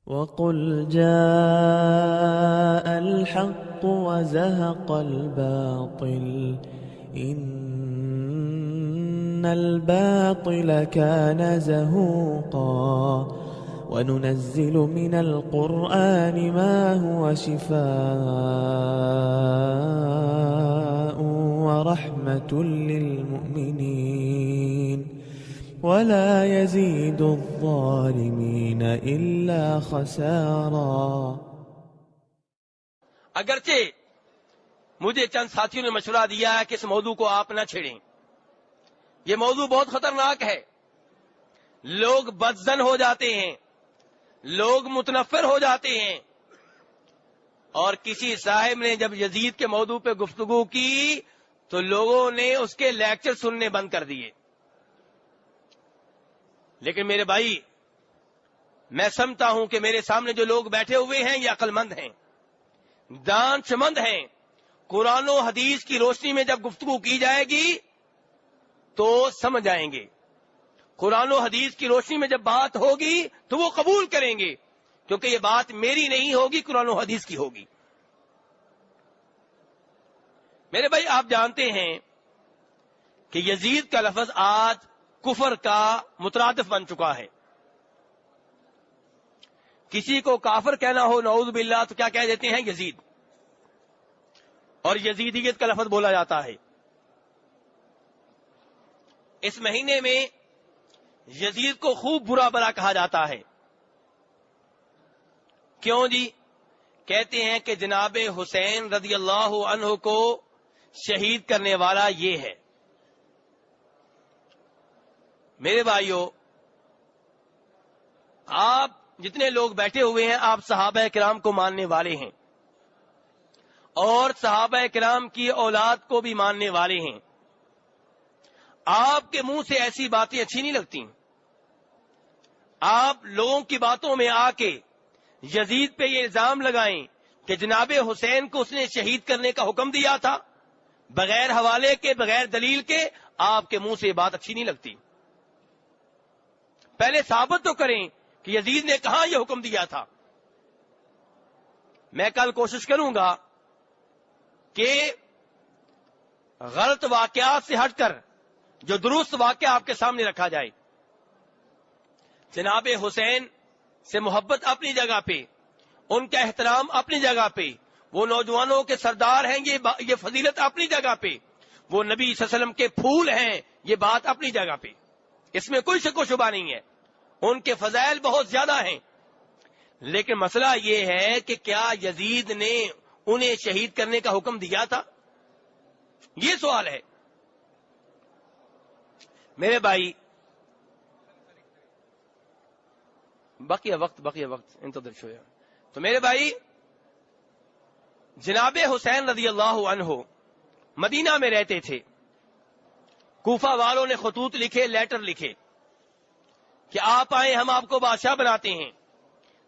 وَقُلْ جَاءَ الْحَقُّ وَزَهَقَ الْبَاطِلُ إِنَّ الْبَاطِلَ كَانَ زَهُوقًا وَنُنَزِّلُ مِنَ الْقُرْآنِ مَا هُوَ شِفَاءٌ وَرَحْمَةٌ لِّلْمُؤْمِنِينَ وَلَا يَزِيدُ الظَّالِمِينَ إِلَّا خَسَارًا۔ اگرچہ مجھے چند ساتھیوں نے مشورہ دیا ہے کہ اس موضوع کو آپ نہ چھیڑیں، یہ موضوع بہت خطرناک ہے، لوگ بدظن ہو جاتے ہیں، لوگ متنفر ہو جاتے ہیں، اور کسی صاحب نے جب یزید کے موضوع پہ گفتگو کی تو لوگوں نے اس کے لیکچر سننے بند کر دیے۔ لیکن میرے بھائی، میں سمجھتا ہوں کہ میرے سامنے جو لوگ بیٹھے ہوئے ہیں یہ عقل مند ہیں، دانش مند ہیں۔ قرآن و حدیث کی روشنی میں جب گفتگو کی جائے گی تو سمجھ آئیں گے، قرآن و حدیث کی روشنی میں جب بات ہوگی تو وہ قبول کریں گے، کیونکہ یہ بات میری نہیں ہوگی، قرآن و حدیث کی ہوگی۔ میرے بھائی، آپ جانتے ہیں کہ یزید کا لفظ آج کفر کا مترادف بن چکا ہے۔ کسی کو کافر کہنا ہو نعوذ باللہ تو کیا کہہ دیتے ہیں؟ یزید، اور یزیدیت کا لفظ بولا جاتا ہے۔ اس مہینے میں یزید کو خوب برا بلا کہا جاتا ہے۔ کیوں جی؟ کہتے ہیں کہ جناب حسین رضی اللہ عنہ کو شہید کرنے والا یہ ہے۔ میرے بھائیوں، آپ جتنے لوگ بیٹھے ہوئے ہیں آپ صحابہ کرام کو ماننے والے ہیں، اور صحابہ کرام کی اولاد کو بھی ماننے والے ہیں۔ آپ کے منہ سے ایسی باتیں اچھی نہیں لگتی، آپ لوگوں کی باتوں میں آ کے یزید پہ یہ الزام لگائیں کہ جناب حسین کو اس نے شہید کرنے کا حکم دیا تھا، بغیر حوالے کے، بغیر دلیل کے، آپ کے منہ سے یہ بات اچھی نہیں لگتی۔ پہلے ثابت تو کریں کہ یزید نے کہاں یہ حکم دیا تھا۔ میں کل کوشش کروں گا کہ غلط واقعات سے ہٹ کر جو درست واقعہ آپ کے سامنے رکھا جائے۔ جناب حسین سے محبت اپنی جگہ پہ، ان کا احترام اپنی جگہ پہ، وہ نوجوانوں کے سردار ہیں، یہ فضیلت اپنی جگہ پہ، وہ نبی صلی اللہ علیہ وسلم کے پھول ہیں، یہ بات اپنی جگہ پہ، اس میں کوئی شک و شبہ نہیں ہے، ان کے فضائل بہت زیادہ ہیں۔ لیکن مسئلہ یہ ہے کہ کیا یزید نے انہیں شہید کرنے کا حکم دیا تھا؟ یہ سوال ہے۔ میرے بھائی، بقیہ وقت انتظر شویہ۔ تو میرے بھائی، جناب حسین رضی اللہ عنہ مدینہ میں رہتے تھے۔ کوفہ والوں نے خطوط لکھے، لیٹر لکھے کہ آپ آئیں، ہم آپ کو بادشاہ بناتے ہیں۔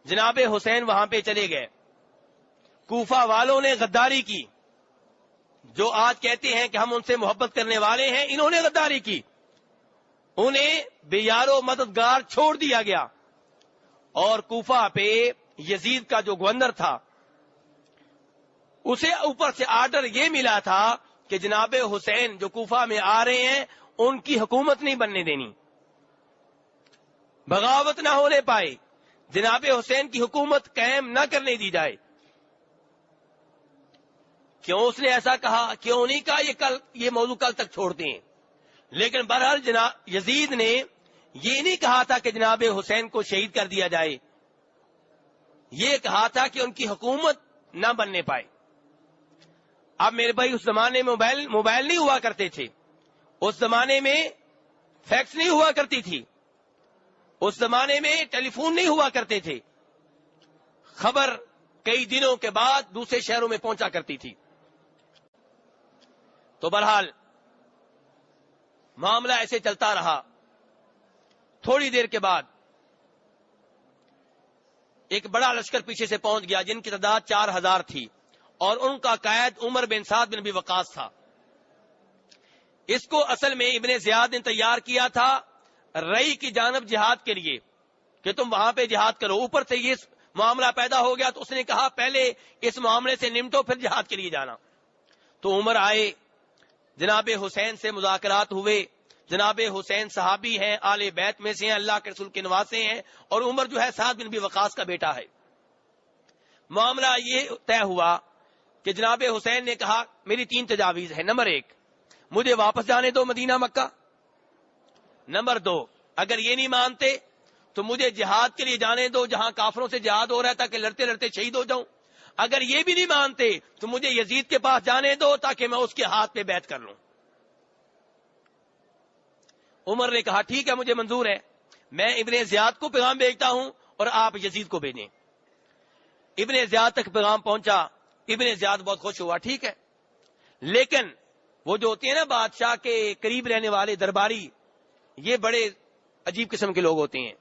جناب حسین وہاں پہ چلے گئے۔ کوفہ والوں نے غداری کی، جو آج کہتے ہیں کہ ہم ان سے محبت کرنے والے ہیں، انہوں نے غداری کی، انہیں بے یار و مددگار چھوڑ دیا گیا، اور کوفہ پہ یزید کا جو گورنر تھا اسے اوپر سے آرڈر یہ ملا تھا کہ جناب حسین جو کوفہ میں آ رہے ہیں ان کی حکومت نہیں بننے دینی، بغاوت نہ ہونے پائے، جناب حسین کی حکومت قائم نہ کرنے دی جائے۔ کیوں اس نے ایسا کہا؟ کیوں نہیں کہا یہ موضوع کل تک چھوڑتے ہیں؟ لیکن بہرحال یزید نے یہ نہیں کہا تھا کہ جناب حسین کو شہید کر دیا جائے، یہ کہا تھا کہ ان کی حکومت نہ بننے پائے۔ اب میرے بھائی، اس زمانے میں موبائل نہیں ہوا کرتے تھے، اس زمانے میں فیکس نہیں ہوا کرتی تھی، اس زمانے میں ٹیلی فون نہیں ہوا کرتے تھے، خبر کئی دنوں کے بعد دوسرے شہروں میں پہنچا کرتی تھی۔ تو بہرحال معاملہ ایسے چلتا رہا۔ تھوڑی دیر کے بعد ایک بڑا لشکر پیچھے سے پہنچ گیا، جن کی تعداد 4000 تھی، اور ان کا قائد عمر بن سعد بن ابی وقاص تھا۔ اس کو اصل میں ابن زیاد نے تیار کیا تھا رئی کی جانب جہاد کے لیے کہ تم وہاں پہ جہاد کرو۔ اوپر سے یہ معاملہ پیدا ہو گیا تو اس نے کہا پہلے اس معاملے سے نمٹو پھر جہاد کے لیے جانا. تو عمر آئے, جناب حسین سے مذاکرات ہوئے. جناب حسین صحابی ہیں, آل بیت میں سے ہیں, اللہ کے رسول کے نواسے ہیں, اور عمر جو ہے سعد بن ابی وقاص کا بیٹا ہے. معاملہ یہ طے ہوا کہ جناب حسین نے کہا میری 3 تجاویز ہے. نمبر 1, مجھے واپس جانے دو مدینہ مکہ. نمبر 2, اگر یہ نہیں مانتے تو مجھے جہاد کے لیے جانے دو, جہاں کافروں سے جہاد ہو رہا تھا کہ لڑتے لڑتے شہید ہو جاؤں. اگر یہ بھی نہیں مانتے تو مجھے یزید کے پاس جانے دو تاکہ میں اس کے ہاتھ پہ بیعت کر لوں. عمر نے کہا ٹھیک ہے, مجھے منظور ہے, میں ابن زیاد کو پیغام بھیجتا ہوں اور آپ یزید کو بھیجیں. ابن زیاد تک پیغام پہنچا. ابن زیاد بہت خوش ہوا, ٹھیک ہے, لیکن وہ جو ہوتے ہیں نا بادشاہ کے قریب رہنے والے درباری, یہ بڑے عجیب قسم کے لوگ ہوتے ہیں.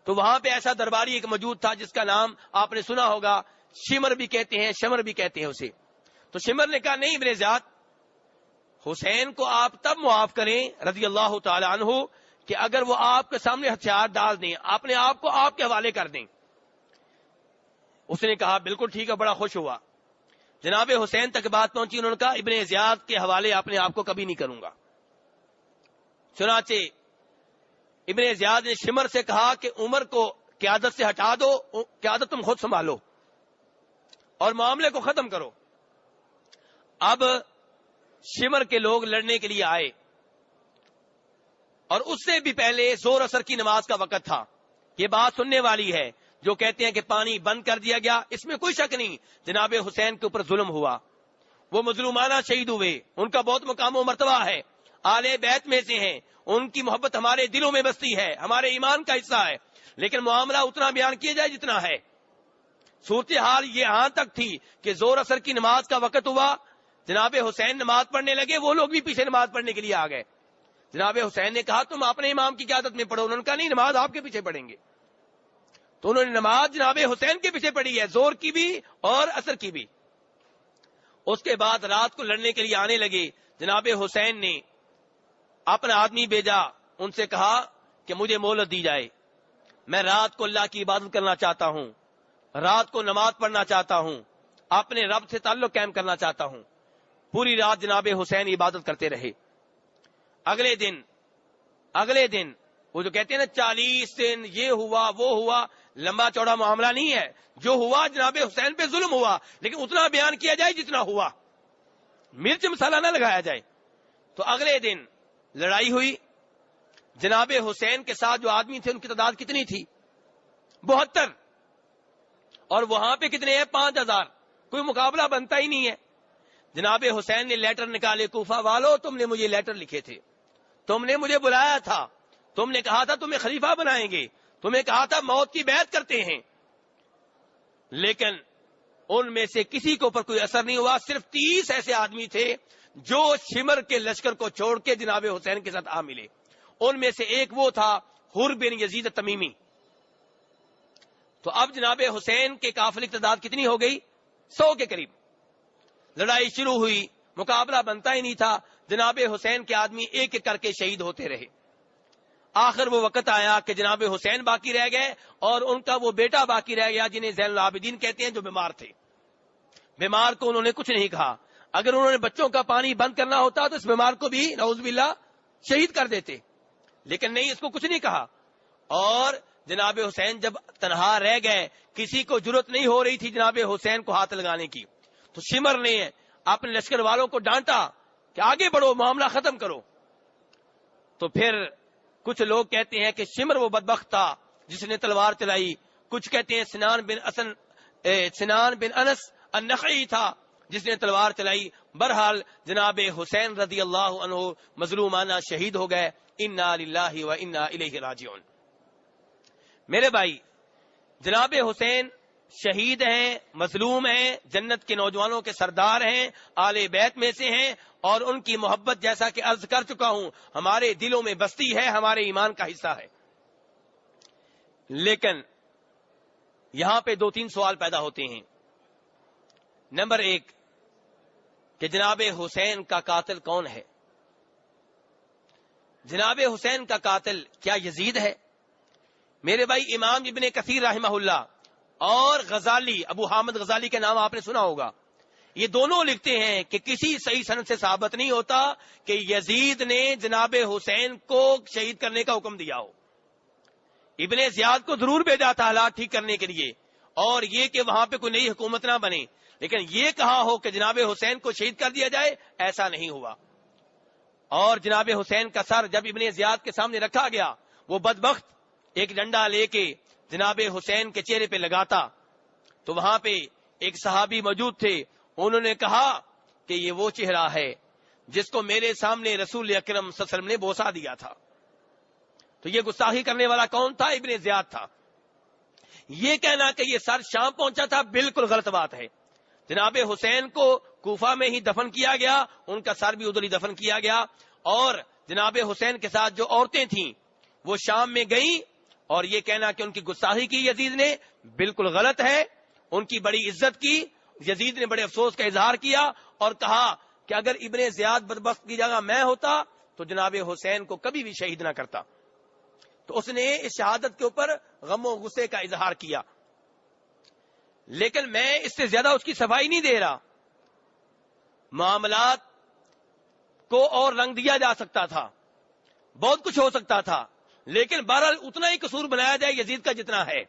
تو وہاں پہ ایسا درباری ایک موجود تھا جس کا نام آپ نے سنا ہوگا, شمر بھی کہتے ہیں, شمر بھی کہتے ہیں اسے. تو شمر نے کہا نہیں ابن زیاد, حسین کو آپ تب معاف کریں رضی اللہ تعالی عنہ کہ اگر وہ آپ کے سامنے ہتھیار ڈال دیں, اپنے آپ کو آپ کے حوالے کر دیں. اس نے کہا بالکل ٹھیک ہے, بڑا خوش ہوا. جناب حسین تک بات پہنچی, انہوں نے کہا ابن زیاد کے حوالے اپنے آپ کو کبھی نہیں کروں گا. چنانچہ ابن زیاد نے شمر سے کہا کہ عمر کو قیادت سے ہٹا دو, قیادت تم خود سنبھالو اور معاملے کو ختم کرو. اب شمر کے لوگ لڑنے کے لیے آئے, اور اس سے بھی پہلے زور اثر کی نماز کا وقت تھا. یہ بات سننے والی ہے جو کہتے ہیں کہ پانی بند کر دیا گیا, اس میں کوئی شک نہیں, جناب حسین کے اوپر ظلم ہوا, وہ مظلومانہ شہید ہوئے, ان کا بہت مقام و مرتبہ ہے, آل بیت میں سے ہیں, ان کی محبت ہمارے دلوں میں بستی ہے, ہمارے ایمان کا حصہ ہے. لیکن معاملہ اتنا بیان کیا جائے جتنا ہے. صورتحال یہ یہاں تک تھی کہ زور اثر کی نماز کا وقت ہوا, جناب حسین نماز پڑھنے لگے, وہ لوگ بھی پیچھے نماز پڑھنے کے لیے آ گئے. جناب حسین نے کہا تم اپنے امام کی قیادت میں پڑھو. انہوں نے کہا نہیں, نماز آپ کے پیچھے پڑھیں گے. تو انہوں نے نماز جناب حسین کے پیچھے پڑھی ہے, زور کی بھی اور اثر کی بھی. اس کے بعد رات کو لڑنے کے لیے آنے لگے. جناب حسین نے اپنا آدمی بھیجا, ان سے کہا کہ مجھے مہلت دی جائے, میں رات کو اللہ کی عبادت کرنا چاہتا ہوں, رات کو نماز پڑھنا چاہتا ہوں, اپنے رب سے تعلق قائم کرنا چاہتا ہوں. پوری رات جناب حسین عبادت کرتے رہے. اگلے دن وہ جو کہتے ہیں نا 40 دن یہ ہوا وہ ہوا, لمبا چوڑا معاملہ نہیں ہے. جو ہوا جناب حسین پہ ظلم ہوا, لیکن اتنا بیان کیا جائے جتنا ہوا, مرچ مسالہ نہ لگایا جائے. تو اگلے دن لڑائی ہوئی. جناب حسین کے ساتھ جو آدمی تھے ان کی تعداد کتنی تھی؟ 72. اور وہاں پہ کتنے ہیں؟ 5000. کوئی مقابلہ بنتا ہی نہیں ہے. جناب حسین نے لیٹر نکالے, کوفہ والو تم نے مجھے لیٹر لکھے تھے, تم نے مجھے بلایا تھا, تم نے کہا تھا تمہیں خلیفہ بنائیں گے, تمہیں کہا تھا موت کی بیعت کرتے ہیں, لیکن ان میں سے کسی کے اوپر کوئی اثر نہیں ہوا. صرف 30 ایسے آدمی تھے جو شمر کے لشکر کو چھوڑ کے جناب حسین کے ساتھ آ ملے. ان میں سے ایک وہ تھا حر بن یزید تمیمی. تو اب جناب حسین کے قافلے کی تعداد کتنی ہو گئی؟ 100 کے قریب. لڑائی شروع ہوئی, مقابلہ بنتا ہی نہیں تھا. جناب حسین کے آدمی ایک ایک کر کے شہید ہوتے رہے. آخر وہ وقت آیا کہ جناب حسین باقی رہ گئے اور ان کا وہ بیٹا باقی رہ گیا جنہیں زین العابدین کہتے ہیں, جو بیمار تھے. بیمار کو انہوں نے کچھ نہیں کہا. اگر انہوں نے بچوں کا پانی بند کرنا ہوتا تو اس بیمار کو بھی نعوذ باللہ شہید کر دیتے, لیکن نہیں, اس کو کچھ نہیں کہا. اور جناب حسین جب تنہا رہ گئے, کسی کو جرت نہیں ہو رہی تھی جناب حسین کو ہاتھ لگانے کی, تو شمر نے اپنے لشکر والوں کو ڈانٹا کہ آگے بڑھو, معاملہ ختم کرو. تو پھر کچھ لوگ کہتے ہیں کہ شمر وہ بدبخت تھا جس نے تلوار چلائی, کچھ کہتے ہیں سنان بن انس النخعی تھا جس نے تلوار چلائی. بہرحال جناب حسین رضی اللہ عنہ مظلومانہ شہید ہو گئے. انا للہ و انا الیہ راجعون. میرے بھائی, جناب حسین شہید ہیں, مظلوم ہیں, جنت کے نوجوانوں کے سردار ہیں, آل بیت میں سے ہیں, اور ان کی محبت جیسا کہ عرض کر چکا ہوں ہمارے دلوں میں بستی ہے, ہمارے ایمان کا حصہ ہے. لیکن یہاں پہ 2-3 سوال پیدا ہوتے ہیں. نمبر 1 کہ جناب حسین کا قاتل کون ہے؟ جناب حسین کا قاتل کیا یزید ہے؟ میرے بھائی, امام ابن کثیر رحمہ اللہ اور غزالی، ابو حامد غزالی کا نام آپ نے سنا ہوگا، یہ دونوں لکھتے ہیں کہ کسی صحیح سند سے ثابت نہیں ہوتا کہ یزید نے جناب حسین کو شہید کرنے کا حکم دیا ہو۔ ابن زیاد کو ضرور بھیجا تھا حالات ٹھیک کرنے کے لیے، اور یہ کہ وہاں پہ کوئی نئی حکومت نہ بنے، لیکن یہ کہا ہو کہ جناب حسین کو شہید کر دیا جائے، ایسا نہیں ہوا۔ اور جناب حسین کا سر جب ابن زیاد کے سامنے رکھا گیا، وہ بدبخت ایک ڈنڈا لے کے جناب حسین کے چہرے پہ لگاتا، تو وہاں پہ ایک صحابی موجود تھے، انہوں نے کہا کہ یہ وہ چہرہ ہے جس کو میرے سامنے رسول اکرم صلی اللہ علیہ وسلم نے بوسا دیا تھا۔ تو یہ گستاخی کرنے والا کون تھا؟ ابن زیاد تھا۔ یہ کہنا کہ یہ سر شام پہنچا تھا، بالکل غلط بات ہے۔ جناب حسین کو کوفہ میں ہی دفن کیا گیا، ان کا سر بھی ادھر ہی دفن کیا گیا، اور جناب حسین کے ساتھ جو عورتیں تھیں وہ شام میں گئیں، اور یہ کہنا کہ ان کی گستاخی کی یزید نے، بالکل غلط ہے۔ ان کی بڑی عزت کی، یزید نے بڑے افسوس کا اظہار کیا اور کہا کہ اگر ابن زیاد بدبخت کی جگہ میں ہوتا تو جناب حسین کو کبھی بھی شہید نہ کرتا۔ تو اس نے اس شہادت کے اوپر غم و غصے کا اظہار کیا، لیکن میں اس سے زیادہ اس کی صفائی نہیں دے رہا۔ معاملات کو اور رنگ دیا جا سکتا تھا، بہت کچھ ہو سکتا تھا، لیکن بہرحال اتنا ہی قصور بنایا جائے یزید کا جتنا ہے۔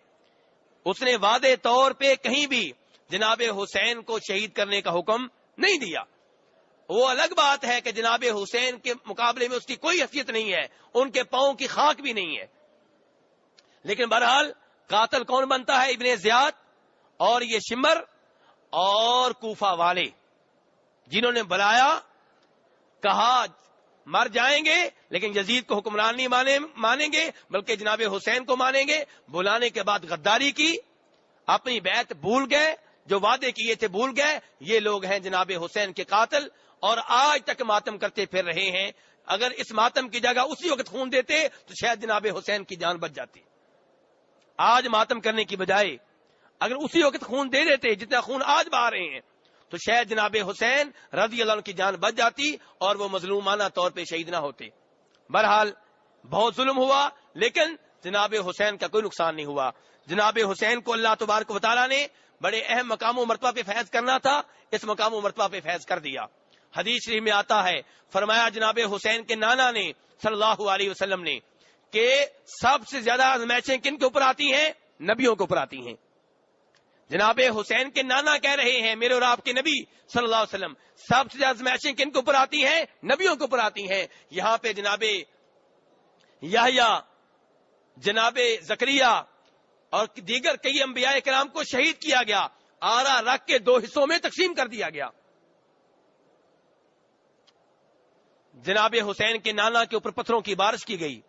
اس نے واضح طور پہ کہیں بھی جناب حسین کو شہید کرنے کا حکم نہیں دیا۔ وہ الگ بات ہے کہ جناب حسین کے مقابلے میں اس کی کوئی حیثیت نہیں ہے، ان کے پاؤں کی خاک بھی نہیں ہے، لیکن بہرحال قاتل کون بنتا ہے؟ ابن زیاد اور یہ شمر اور کوفہ والے، جنہوں نے بلایا، کہا مر جائیں گے لیکن یزید کو حکمران نہیں مانیں گے بلکہ جناب حسین کو مانیں گے۔ بلانے کے بعد غداری کی، اپنی بیعت بھول گئے، جو وعدے کیے تھے بھول گئے۔ یہ لوگ ہیں جناب حسین کے قاتل، اور آج تک ماتم کرتے پھر رہے ہیں۔ اگر اس ماتم کی جگہ اسی وقت خون دیتے تو شاید جناب حسین کی جان بچ جاتی۔ آج ماتم کرنے کی بجائے اگر اسی وقت خون دے دیتے جتنا خون آج بہا رہے ہیں تو شاید جناب حسین رضی اللہ عنہ کی جان بچ جاتی اور وہ مظلومانہ طور پہ شہید نہ ہوتے۔ بہرحال بہت ظلم ہوا، لیکن جناب حسین کا کوئی نقصان نہیں ہوا۔ جناب حسین کو اللہ تبارک و تعالیٰ نے بڑے اہم مقام و مرتبہ پہ فیض کرنا تھا، اس مقام و مرتبہ پہ فیض کر دیا۔ حدیث شریف میں آتا ہے، فرمایا جناب حسین کے نانا نے صلی اللہ علیہ وسلم نے کہ سب سے زیادہ آزمائشیں کن کے اوپر آتی ہیں؟ نبیوں کے اوپر آتی ہیں۔ جناب حسین کے نانا کہہ رہے ہیں میرے اور آپ کے نبی صلی اللہ علیہ وسلم، سب سے زیادہ آزمائشیں کن کے اوپر آتی ہیں؟ نبیوں کے اوپر آتی ہیں۔ یہاں پہ جناب یحییٰ، جناب زکریا اور دیگر کئی انبیاء کرام کو شہید کیا گیا، آرا رکھ کے دو حصوں میں تقسیم کر دیا گیا۔ جناب حسین کے نانا کے اوپر پتھروں کی بارش کی گئی،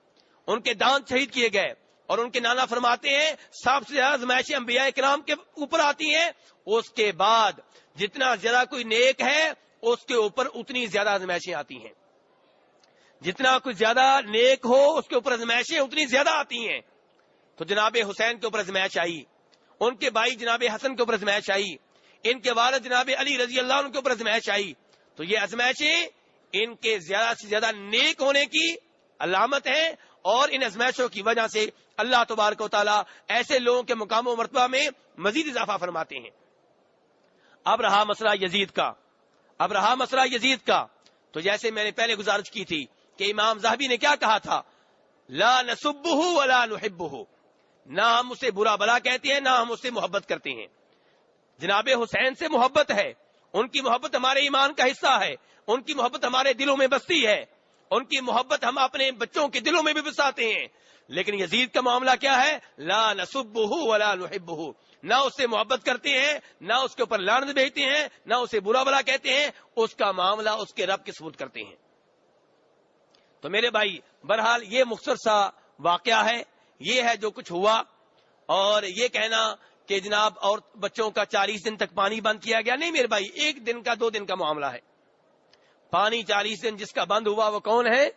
ان کے دانت شہید کیے گئے، اور ان کے نانا فرماتے ہیں سب سے زیادہ آزمائشیں انبیاء کرام کے اوپر آتی ہیں، اس کے بعد جتنا زیادہ کوئی نیک ہے اس کے اوپر اتنی زیادہ آزمائشیں آتی ہیں، جتنا کوئی زیادہ نیک ہو اس کے اوپر آزمائشیں اتنی زیادہ آتی ہیں۔ تو جناب حسین کے اوپر آزمائش آئی، ان کے بھائی جناب حسن کے اوپر آزمائش آئی، ان کے والد جناب علی رضی اللہ عنہ کے اوپر آزمائش آئی۔ تو یہ آزمائشیں ان کے زیادہ سے زیادہ نیک ہونے کی علامت ہے، اور ان آزمائشوں کی وجہ سے اللہ تبارک و تعالیٰ ایسے لوگوں کے مقام و مرتبہ میں مزید اضافہ فرماتے ہیں۔ اب رہا مسئلہ یزید کا، تو جیسے میں نے پہلے گزارش کی تھی کہ امام ذہبی نے کیا کہا تھا؟ لا نسبہ ولا نحبہ، نہ ہم اسے برا بلا کہتے ہیں نہ ہم اس سے محبت کرتے ہیں۔ جناب حسین سے محبت ہے، ان کی محبت ہمارے ایمان کا حصہ ہے، ان کی محبت ہمارے دلوں میں بستی ہے، ان کی محبت ہم اپنے بچوں کے دلوں میں بھی بساتے ہیں۔ لیکن یزید کا معاملہ کیا ہے؟ لا نسبہ ولا نحبہ، نہ اس سے محبت کرتے ہیں نہ اس کے اوپر لعنت بھیجتے ہیں نہ اسے برا بلا کہتے ہیں، اس کا معاملہ اس کے رب کے سپرد کرتے ہیں۔ تو میرے بھائی بہرحال یہ مختصر سا واقعہ ہے، یہ ہے جو کچھ ہوا۔ اور یہ کہنا کہ جناب اور بچوں کا 40 دن تک پانی بند کیا گیا، نہیں میرے بھائی، 1 دن کا 2 دن کا معاملہ ہے۔ پانی 40 دن جس کا بند ہوا وہ کون ہے؟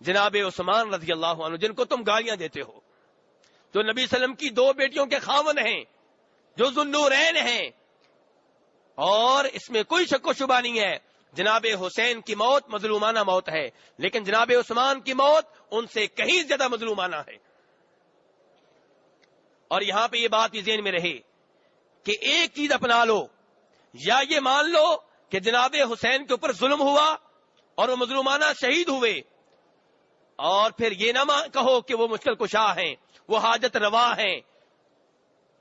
جناب عثمان رضی اللہ عنہ، جن کو تم گالیاں دیتے ہو، جو نبی صلی اللہ علیہ وسلم کی 2 بیٹیوں کے خاوند ہیں، جو ذوالنورین ہیں، اور اس میں کوئی شک و شبہ نہیں ہے جناب حسین کی موت مظلومانہ موت ہے، لیکن جناب عثمان کی موت ان سے کہیں زیادہ مظلومانہ ہے۔ اور یہاں پہ یہ بات بھی ذہن میں رہے کہ ایک چیز اپنا لو، یا یہ مان لو کہ جناب حسین کے اوپر ظلم ہوا اور وہ مظلومانہ شہید ہوئے، اور پھر یہ نہ کہو کہ وہ مشکل کشا ہیں، وہ حاجت روا ہیں۔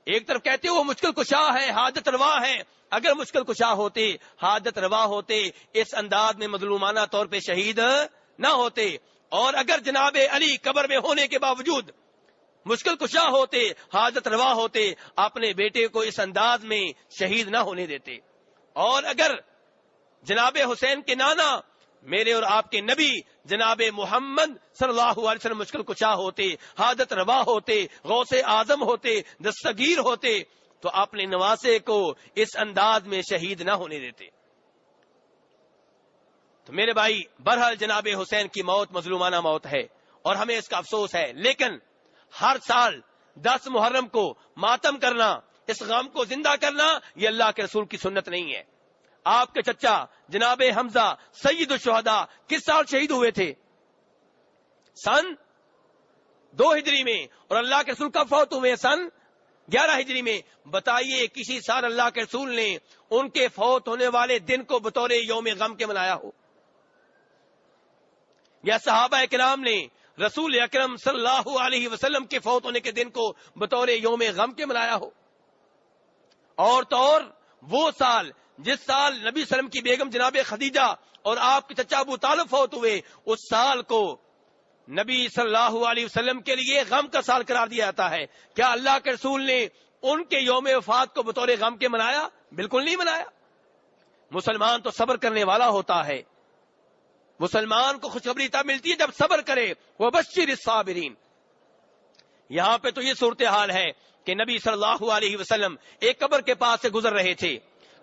ایک طرف کہتے وہ مشکل کشا ہے، حاجت روا ہیں، اگر مشکل کشا ہوتے، حاجت روا ہوتے، اس انداز میں مظلومانہ طور پہ شہید نہ ہوتے، اور اگر جناب علی قبر میں ہونے کے باوجود مشکل کشا ہوتے، حاجت روا ہوتے، اپنے بیٹے کو اس انداز میں شہید نہ ہونے دیتے۔ اور اگر جناب حسین کے نانا میرے اور آپ کے نبی جناب محمد صلی اللہ علیہ وسلم مشکل کشا ہوتے، حاجت روا ہوتے، غوث اعظم ہوتے، دستگیر ہوتے، تو اپنے نواسے کو اس انداز میں شہید نہ ہونے دیتے۔ تو میرے بھائی، بہرحال جناب حسین کی موت مظلومانہ موت ہے اور ہمیں اس کا افسوس ہے، لیکن ہر سال 10 محرم کو ماتم کرنا، اس غم کو زندہ کرنا، یہ اللہ کے رسول کی سنت نہیں ہے۔ آپ کے چچا جناب حمزہ سید الشہداء کس سال شہید ہوئے تھے؟ سن 2 ہجری میں، اور اللہ کے رسول کب فوت ہوئے؟ سن 11 ہجری میں۔ بتائیے کسی سال اللہ کے رسول نے ان کے فوت ہونے والے دن کو بطور یوم غم کے منایا ہو، یا صحابہ کرام نے رسول اکرم صلی اللہ علیہ وسلم کے فوت ہونے کے دن کو بطور یوم غم کے منایا ہو؟ اور تو اور وہ سال جس سال نبی صلی اللہ علیہ وسلم کی بیگم جناب خدیجہ اور آپ کے چچا ابو طالب فوت ہوئے، اس سال کو نبی صلی اللہ علیہ وسلم کے لیے غم کا سال قرار دیا جاتا ہے۔ کیا اللہ کے رسول نے ان کے یوم وفات کو بطور غم کے منایا؟ بالکل نہیں منایا۔ مسلمان تو صبر کرنے والا ہوتا ہے، مسلمان کو خوشخبری تب ملتی ہے جب صبر کرے، وبشر الصابرین۔ یہاں پہ تو یہ صورتحال ہے کہ نبی صلی اللہ علیہ وسلم ایک قبر کے پاس سے گزر رہے تھے،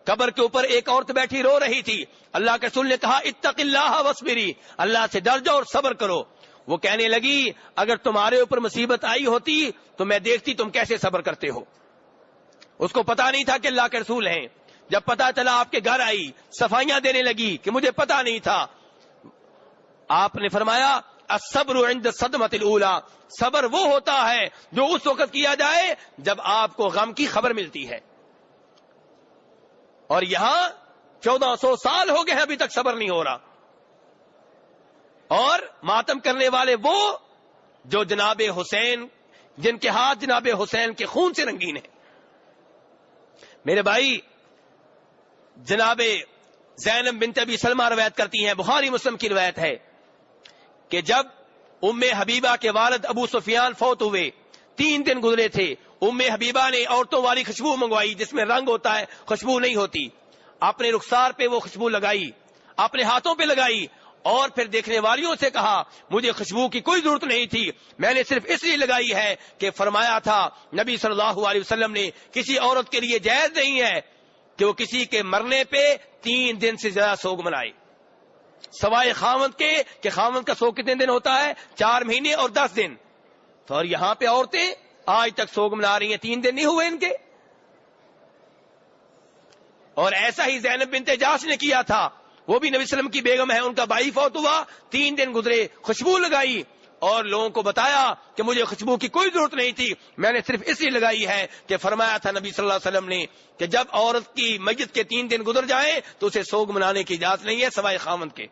قبر کے اوپر ایک عورت بیٹھی رو رہی تھی۔ اللہ کے رسول نے کہا اتق اللہ واصبری، اللہ سے ڈر جاؤ اور صبر کرو۔ وہ کہنے لگی اگر تمہارے اوپر مصیبت آئی ہوتی تو میں دیکھتی تم کیسے صبر کرتے ہو۔ اس کو پتا نہیں تھا کہ اللہ کے رسول ہیں۔ جب پتا چلا آپ کے گھر آئی، صفائیاں دینے لگی کہ مجھے پتا نہیں تھا۔ آپ نے فرمایا الصبر عند الصدمۃ الاولی، صبر وہ ہوتا ہے جو اس وقت کیا جائے جب آپ کو غم کی خبر ملتی ہے۔ اور یہاں 1400 سال ہو گئے ہیں، ابھی تک صبر نہیں ہو رہا۔ اور ماتم کرنے والے وہ جو جناب حسین، جن کے ہاتھ جناب حسین کے خون سے رنگین ہیں۔ میرے بھائی، جناب زینب بنت ابی سلمہ روایت کرتی ہیں، بخاری مسلم کی روایت ہے کہ جب ام حبیبہ کے والد ابو سفیان فوت ہوئے، 3 دن گزرے تھے، ام حبیبہ نے عورتوں والی خوشبو منگوائی جس میں رنگ ہوتا ہے، خوشبو نہیں ہوتی، اپنے رخسار پہ وہ خوشبو لگائی، اپنے ہاتھوں پہ لگائی، اور پھر دیکھنے والیوں سے کہا مجھے خوشبو کی کوئی ضرورت نہیں تھی، میں نے صرف اس لیے لگائی ہے کہ فرمایا تھا نبی صلی اللہ علیہ وسلم نے کسی عورت کے لیے جائز نہیں ہے کہ وہ کسی کے مرنے پہ 3 دن سے زیادہ سوگ منائے، سوائے خاوند کے، کہ خاوند کا سوگ کتنے دن ہوتا ہے؟ 4 مہینے اور 10 دن۔ تو اور یہاں پہ عورتیں آج تک سوگ منا رہی ہیں، 3 دن نہیں ہوئے ان کے۔ اور ایسا ہی زینب بنت جاش نے کیا تھا، وہ بھی نبی صلی اللہ علیہ وسلم کی بیگم ہے، ان کا بھائی فوت ہوا، 3 دن گزرے، خوشبو لگائی اور لوگوں کو بتایا کہ مجھے خوشبو کی کوئی ضرورت نہیں تھی، میں نے صرف اس لیے لگائی ہے کہ فرمایا تھا نبی صلی اللہ علیہ وسلم نے کہ جب عورت کی میت کے 3 دن گزر جائیں تو اسے سوگ منانے کی اجازت نہیں ہے سوائے خاوند کے۔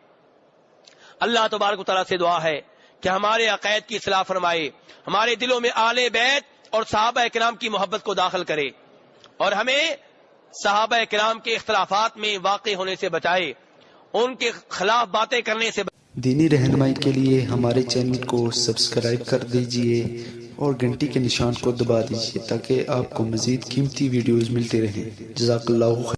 اللہ تبارک و تعالیٰ سے دعا ہے کہ ہمارے عقائد کی اصلاح فرمائے، ہمارے دلوں میں آل بیت اور صحابہ کرام کی محبت کو داخل کرے، اور ہمیں صحابہ کرام کے اختلافات میں واقع ہونے سے بچائے، ان کے خلاف باتیں کرنے سے دینی رہنمائی کے لیے ہمارے چینل کو سبسکرائب کر دیجئے اور گھنٹی کے نشان کو دبا دیجئے تاکہ آپ کو مزید قیمتی ویڈیوز ملتے رہیں۔ جزاک اللہ خیر۔